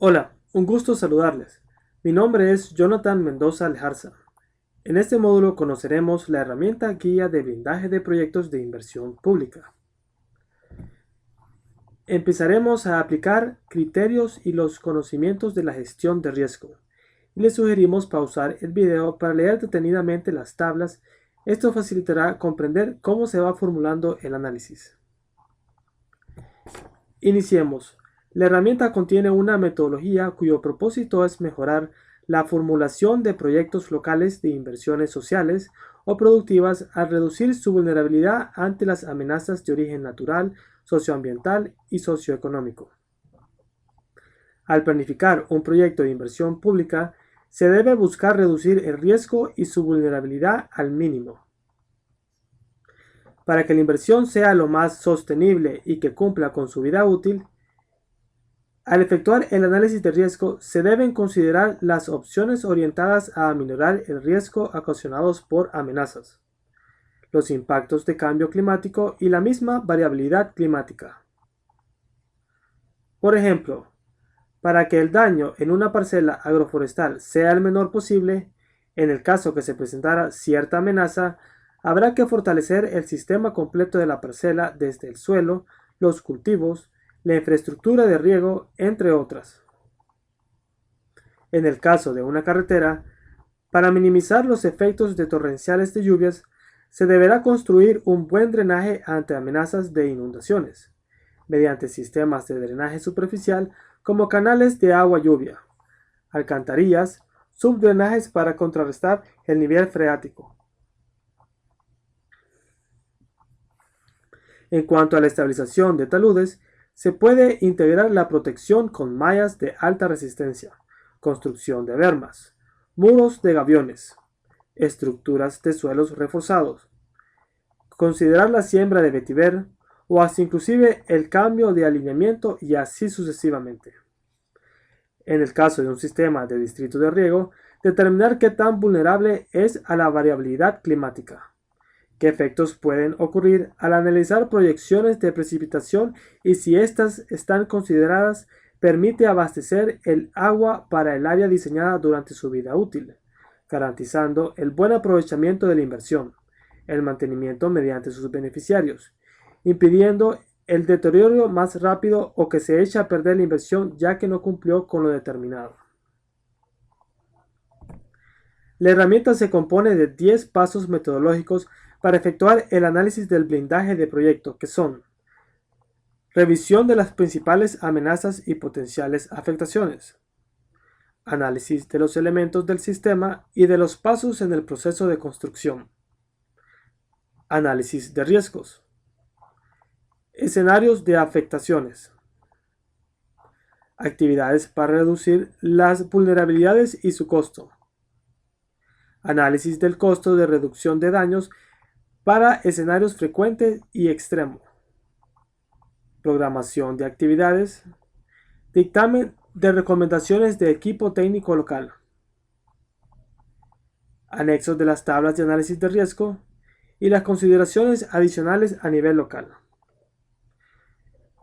Hola, un gusto saludarles. Mi nombre es Jonathan Mendoza Lejarza. En este módulo conoceremos la herramienta Guía de Blindaje de Proyectos de Inversión Pública. Empezaremos a aplicar criterios y los conocimientos de la gestión de riesgo. Y les sugerimos pausar el video para leer detenidamente las tablas. Esto facilitará comprender cómo se va formulando el análisis. Iniciemos. La herramienta contiene una metodología cuyo propósito es mejorar la formulación de proyectos locales de inversiones sociales o productivas al reducir su vulnerabilidad ante las amenazas de origen natural, socioambiental y socioeconómico. Al planificar un proyecto de inversión pública, se debe buscar reducir el riesgo y su vulnerabilidad al mínimo. Para que la inversión sea lo más sostenible y que cumpla con su vida útil, al efectuar el análisis de riesgo, se deben considerar las opciones orientadas a aminorar el riesgo ocasionados por amenazas, los impactos de cambio climático y la misma variabilidad climática. Por ejemplo, para que el daño en una parcela agroforestal sea el menor posible, en el caso que se presentara cierta amenaza, habrá que fortalecer el sistema completo de la parcela desde el suelo, los cultivos, la infraestructura de riego, entre otras. En el caso de una carretera, para minimizar los efectos de torrenciales de lluvias, se deberá construir un buen drenaje ante amenazas de inundaciones, mediante sistemas de drenaje superficial como canales de agua lluvia, alcantarillas, subdrenajes para contrarrestar el nivel freático. En cuanto a la estabilización de taludes, se puede integrar la protección con mallas de alta resistencia, construcción de bermas, muros de gaviones, estructuras de suelos reforzados, considerar la siembra de vetiver o hasta inclusive el cambio de alineamiento y así sucesivamente. En el caso de un sistema de distrito de riego, determinar qué tan vulnerable es a la variabilidad climática. ¿Qué efectos pueden ocurrir al analizar proyecciones de precipitación y si éstas están consideradas permite abastecer el agua para el área diseñada durante su vida útil, garantizando el buen aprovechamiento de la inversión, el mantenimiento mediante sus beneficiarios, impidiendo el deterioro más rápido o que se eche a perder la inversión ya que no cumplió con lo determinado? La herramienta se compone de 10 pasos metodológicos para efectuar el análisis del blindaje de proyecto, que son: revisión de las principales amenazas y potenciales afectaciones, análisis de los elementos del sistema y de los pasos en el proceso de construcción, análisis de riesgos, escenarios de afectaciones, actividades para reducir las vulnerabilidades y su costo, análisis del costo de reducción de daños para escenarios frecuentes y extremos, programación de actividades, dictamen de recomendaciones de equipo técnico local, anexos de las tablas de análisis de riesgo y las consideraciones adicionales a nivel local.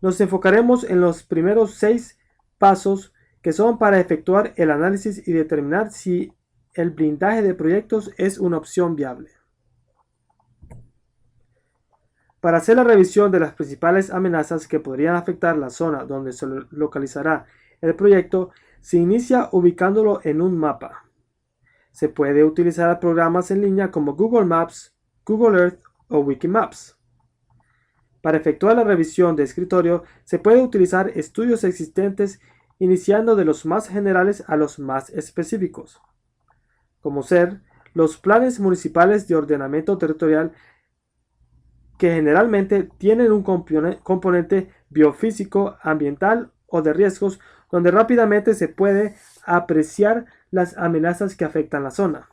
Nos enfocaremos en los primeros 6 pasos que son para efectuar el análisis y determinar si el blindaje de proyectos es una opción viable. Para hacer la revisión de las principales amenazas que podrían afectar la zona donde se localizará el proyecto, se inicia ubicándolo en un mapa. Se puede utilizar programas en línea como Google Maps, Google Earth o Wikimaps. Para efectuar la revisión de escritorio, se puede utilizar estudios existentes iniciando de los más generales a los más específicos, como ser los planes municipales de ordenamiento territorial, que generalmente tienen un componente biofísico, ambiental o de riesgos, donde rápidamente se puede apreciar las amenazas que afectan la zona.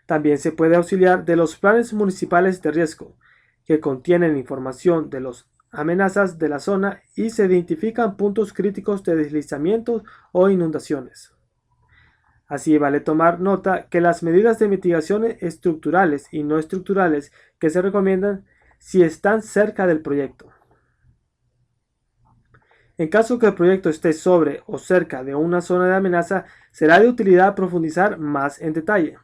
También se puede auxiliar de los planes municipales de riesgo, que contienen información de las amenazas de la zona y se identifican puntos críticos de deslizamientos o inundaciones. Así vale tomar nota que las medidas de mitigación estructurales y no estructurales que se recomiendan si están cerca del proyecto. En caso que el proyecto esté sobre o cerca de una zona de amenaza, será de utilidad profundizar más en detalle.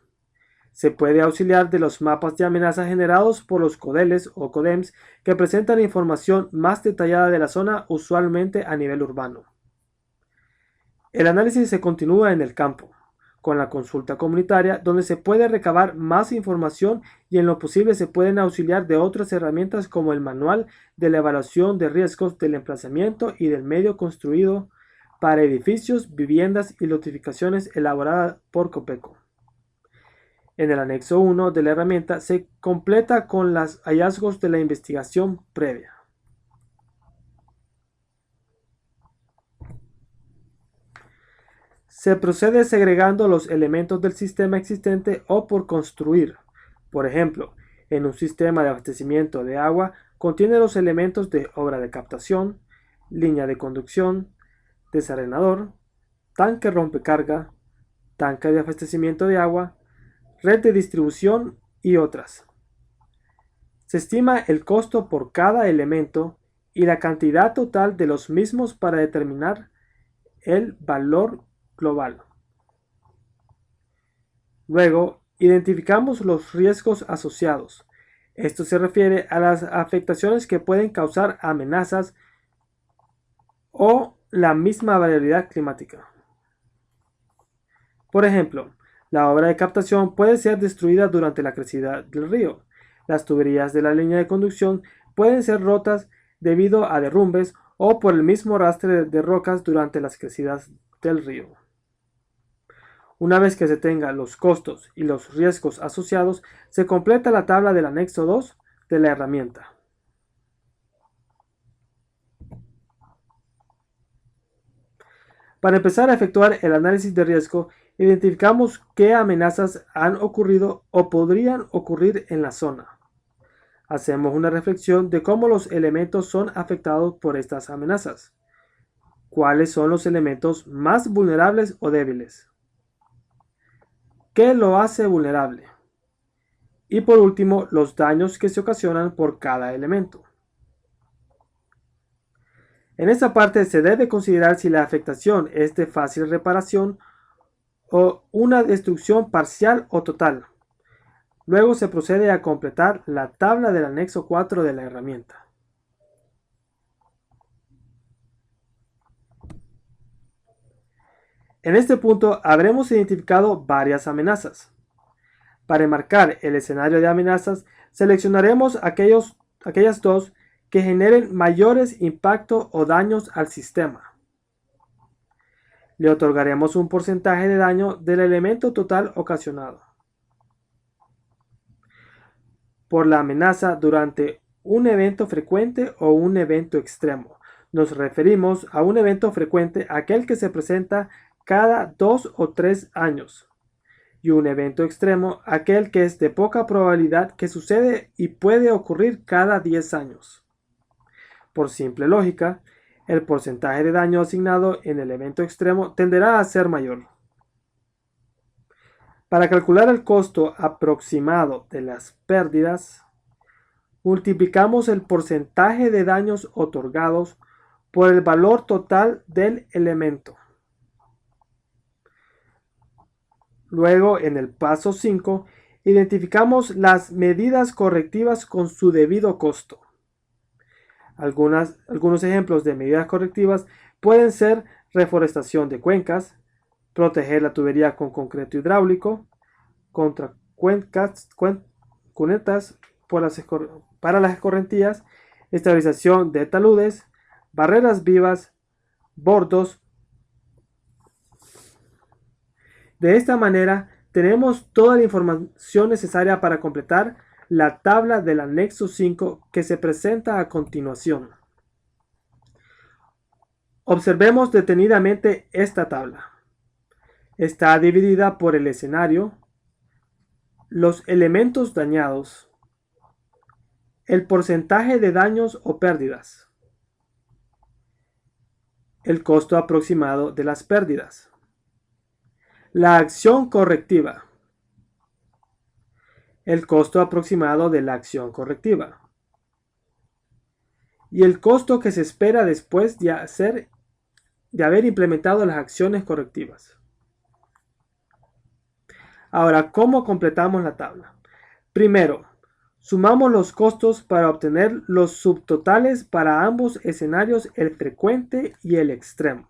Se puede auxiliar de los mapas de amenaza generados por los CODELES o CODEMS que presentan información más detallada de la zona, usualmente a nivel urbano. El análisis se continúa en el campo, con la consulta comunitaria, donde se puede recabar más información y en lo posible se pueden auxiliar de otras herramientas como el Manual de la Evaluación de Riesgos del Emplazamiento y del Medio Construido para Edificios, Viviendas y Lotificaciones elaborada por Copeco. En el anexo 1 de la herramienta se completa con los hallazgos de la investigación previa. Se procede segregando los elementos del sistema existente o por construir. Por ejemplo, en un sistema de abastecimiento de agua contiene los elementos de obra de captación, línea de conducción, desarenador, tanque rompecarga, tanque de abastecimiento de agua, red de distribución y otras. Se estima el costo por cada elemento y la cantidad total de los mismos para determinar el valor global. Luego, identificamos los riesgos asociados. Esto se refiere a las afectaciones que pueden causar amenazas o la misma variabilidad climática. Por ejemplo, la obra de captación puede ser destruida durante la crecida del río. Las tuberías de la línea de conducción pueden ser rotas debido a derrumbes o por el mismo arrastre de rocas durante las crecidas del río. Una vez que se tengan los costos y los riesgos asociados, se completa la tabla del anexo 2 de la herramienta. Para empezar a efectuar el análisis de riesgo, identificamos qué amenazas han ocurrido o podrían ocurrir en la zona. Hacemos una reflexión de cómo los elementos son afectados por estas amenazas. ¿Cuáles son los elementos más vulnerables o débiles? ¿Qué lo hace vulnerable? Y por último, los daños que se ocasionan por cada elemento. En esta parte se debe considerar si la afectación es de fácil reparación o una destrucción parcial o total. Luego se procede a completar la tabla del anexo 4 de la herramienta. En este punto habremos identificado varias amenazas. Para enmarcar el escenario de amenazas, seleccionaremos aquellas dos que generen mayores impactos o daños al sistema. Le otorgaremos un porcentaje de daño del elemento total ocasionado por la amenaza durante un evento frecuente o un evento extremo. Nos referimos a un evento frecuente, aquel que se presenta cada 2 o 3 años, y un evento extremo, aquel que es de poca probabilidad que sucede y puede ocurrir cada 10 años. Por simple lógica, el porcentaje de daño asignado en el evento extremo tenderá a ser mayor. Para calcular el costo aproximado de las pérdidas, multiplicamos el porcentaje de daños otorgados por el valor total del elemento. Luego, en el paso 5, identificamos las medidas correctivas con su debido costo. Algunos ejemplos de medidas correctivas pueden ser reforestación de cuencas, proteger la tubería con concreto hidráulico, contra cunetas para las escorrentías, estabilización de taludes, barreras vivas, bordos. De esta manera, tenemos toda la información necesaria para completar la tabla del anexo 5 que se presenta a continuación. Observemos detenidamente esta tabla. Está dividida por el escenario, los elementos dañados, el porcentaje de daños o pérdidas, el costo aproximado de las pérdidas, la acción correctiva, el costo aproximado de la acción correctiva y el costo que se espera después de haber implementado las acciones correctivas. Ahora, ¿cómo completamos la tabla? Primero, sumamos los costos para obtener los subtotales para ambos escenarios, el frecuente y el extremo.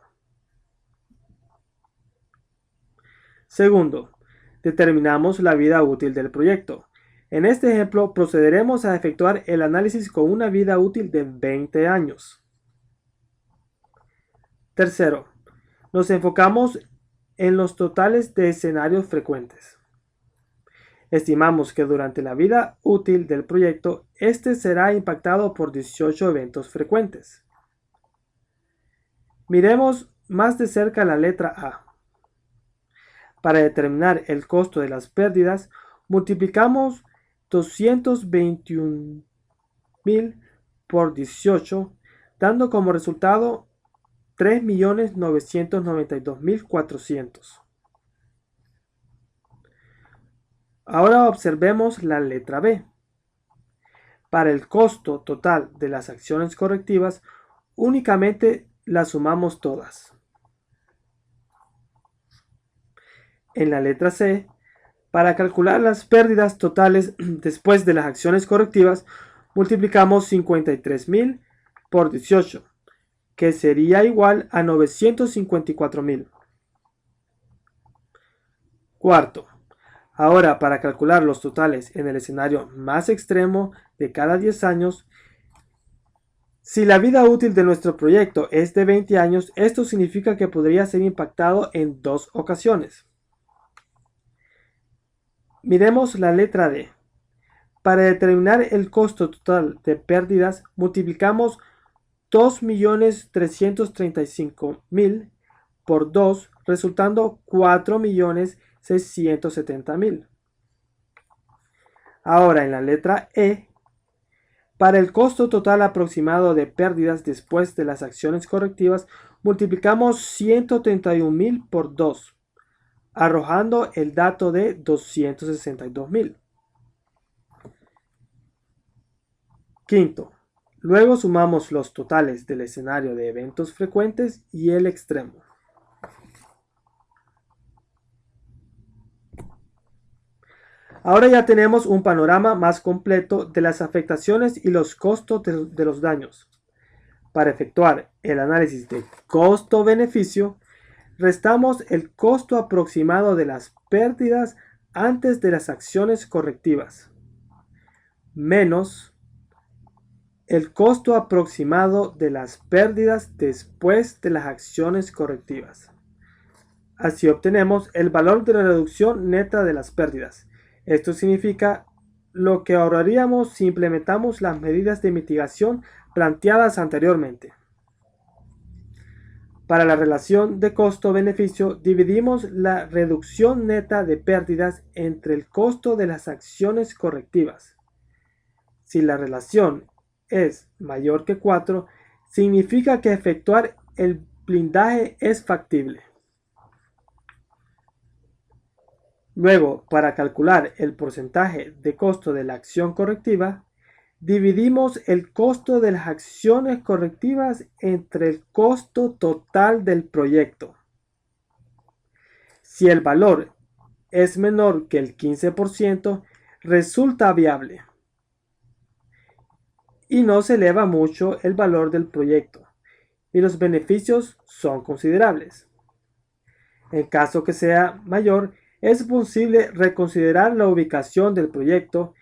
Segundo, determinamos la vida útil del proyecto. En este ejemplo, procederemos a efectuar el análisis con una vida útil de 20 años. Tercero, nos enfocamos en los totales de escenarios frecuentes. Estimamos que durante la vida útil del proyecto, este será impactado por 18 eventos frecuentes. Miremos más de cerca la letra A. Para determinar el costo de las pérdidas, multiplicamos 221.000 por 18, dando como resultado 3.992.400. Ahora observemos la letra B. Para el costo total de las acciones correctivas, únicamente las sumamos todas. En la letra C, para calcular las pérdidas totales después de las acciones correctivas, multiplicamos 53.000 por 18, que sería igual a 954.000. Cuarto, ahora para calcular los totales en el escenario más extremo de cada 10 años, si la vida útil de nuestro proyecto es de 20 años, esto significa que podría ser impactado en 2 ocasiones. Miremos la letra D. Para determinar el costo total de pérdidas, multiplicamos 2.335.000 por 2, resultando 4.670.000. Ahora en la letra E, para el costo total aproximado de pérdidas después de las acciones correctivas, multiplicamos 131.000 por 2, arrojando el dato de 262.000. Quinto, luego sumamos los totales del escenario de eventos frecuentes y el extremo. Ahora ya tenemos un panorama más completo de las afectaciones y los costos de los daños. Para efectuar el análisis de costo-beneficio, restamos el costo aproximado de las pérdidas antes de las acciones correctivas, menos el costo aproximado de las pérdidas después de las acciones correctivas. Así obtenemos el valor de la reducción neta de las pérdidas. Esto significa lo que ahorraríamos si implementamos las medidas de mitigación planteadas anteriormente. Para la relación de costo-beneficio, dividimos la reducción neta de pérdidas entre el costo de las acciones correctivas. Si la relación es mayor que 4, significa que efectuar el blindaje es factible. Luego, para calcular el porcentaje de costo de la acción correctiva, dividimos el costo de las acciones correctivas entre el costo total del proyecto. Si el valor es menor que el 15%, resulta viable y no se eleva mucho el valor del proyecto y los beneficios son considerables. En caso que sea mayor, es posible reconsiderar la ubicación del proyecto,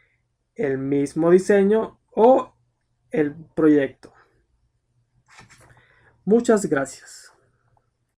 el mismo diseño o el proyecto. Muchas gracias.